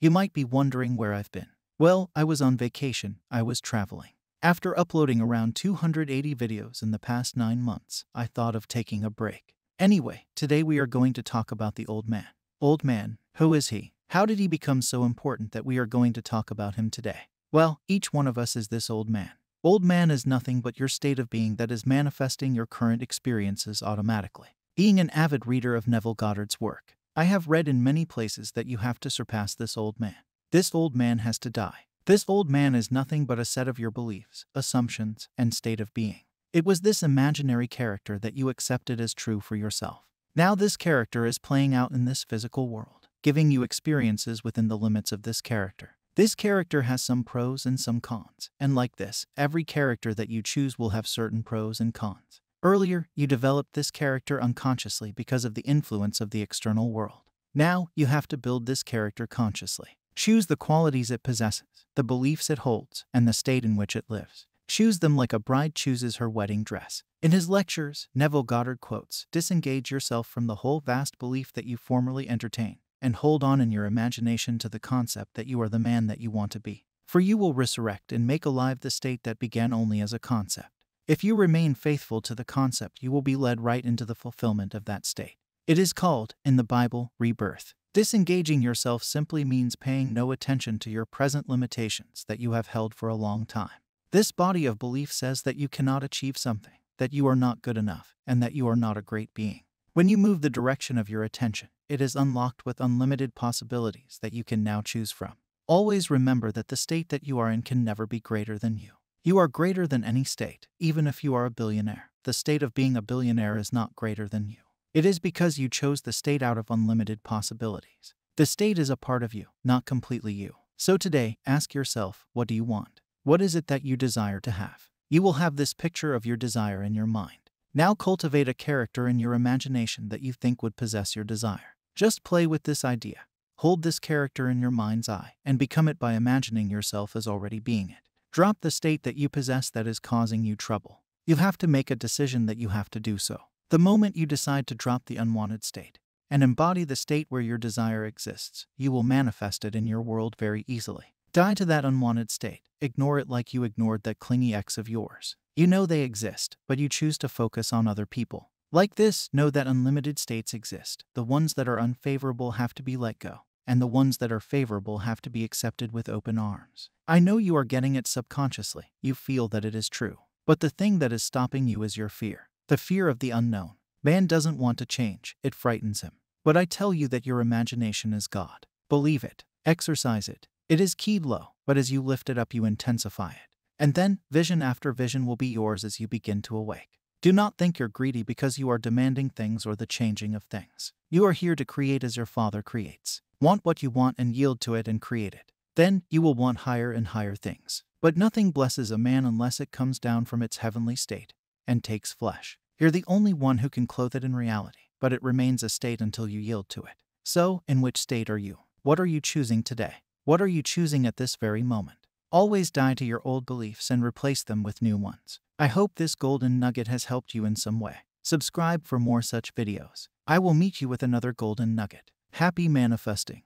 You might be wondering where I've been. Well, I was on vacation, I was traveling. After uploading around 280 videos in the past 9 months, I thought of taking a break. Anyway, today we are going to talk about the old man. Old man, who is he? How did he become so important that we are going to talk about him today? Well, each one of us is this old man. Old man is nothing but your state of being that is manifesting your current experiences automatically. Being an avid reader of Neville Goddard's work, I have read in many places that you have to surpass this old man. This old man has to die. This old man is nothing but a set of your beliefs, assumptions, and state of being. It was this imaginary character that you accepted as true for yourself. Now this character is playing out in this physical world, giving you experiences within the limits of this character. This character has some pros and some cons, and like this, every character that you choose will have certain pros and cons. Earlier, you developed this character unconsciously because of the influence of the external world. Now, you have to build this character consciously. Choose the qualities it possesses, the beliefs it holds, and the state in which it lives. Choose them like a bride chooses her wedding dress. In his lectures, Neville Goddard quotes, "Disengage yourself from the whole vast belief that you formerly entertained, and hold on in your imagination to the concept that you are the man that you want to be. For you will resurrect and make alive the state that began only as a concept. If you remain faithful to the concept, you will be led right into the fulfillment of that state. It is called, in the Bible, rebirth." Disengaging yourself simply means paying no attention to your present limitations that you have held for a long time. This body of belief says that you cannot achieve something, that you are not good enough, and that you are not a great being. When you move the direction of your attention, it is unlocked with unlimited possibilities that you can now choose from. Always remember that the state that you are in can never be greater than you. You are greater than any state, even if you are a billionaire. The state of being a billionaire is not greater than you. It is because you chose the state out of unlimited possibilities. The state is a part of you, not completely you. So today, ask yourself, what do you want? What is it that you desire to have? You will have this picture of your desire in your mind. Now cultivate a character in your imagination that you think would possess your desire. Just play with this idea. Hold this character in your mind's eye and become it by imagining yourself as already being it. Drop the state that you possess that is causing you trouble. You have to make a decision that you have to do so. The moment you decide to drop the unwanted state and embody the state where your desire exists, you will manifest it in your world very easily. Die to that unwanted state. Ignore it like you ignored that clingy ex of yours. You know they exist, but you choose to focus on other people. Like this, know that unlimited states exist. The ones that are unfavorable have to be let go, and the ones that are favorable have to be accepted with open arms. I know you are getting it subconsciously. You feel that it is true. But the thing that is stopping you is your fear. The fear of the unknown. Man doesn't want to change. It frightens him. But I tell you that your imagination is God. Believe it. Exercise it. It is keyed low, but as you lift it up, you intensify it. And then, vision after vision will be yours as you begin to awake. Do not think you're greedy because you are demanding things or the changing of things. You are here to create as your Father creates. Want what you want and yield to it and create it. Then, you will want higher and higher things. But nothing blesses a man unless it comes down from its heavenly state and takes flesh. You're the only one who can clothe it in reality, but it remains a state until you yield to it. So, in which state are you? What are you choosing today? What are you choosing at this very moment? Always die to your old beliefs and replace them with new ones. I hope this golden nugget has helped you in some way. Subscribe for more such videos. I will meet you with another golden nugget. Happy manifesting.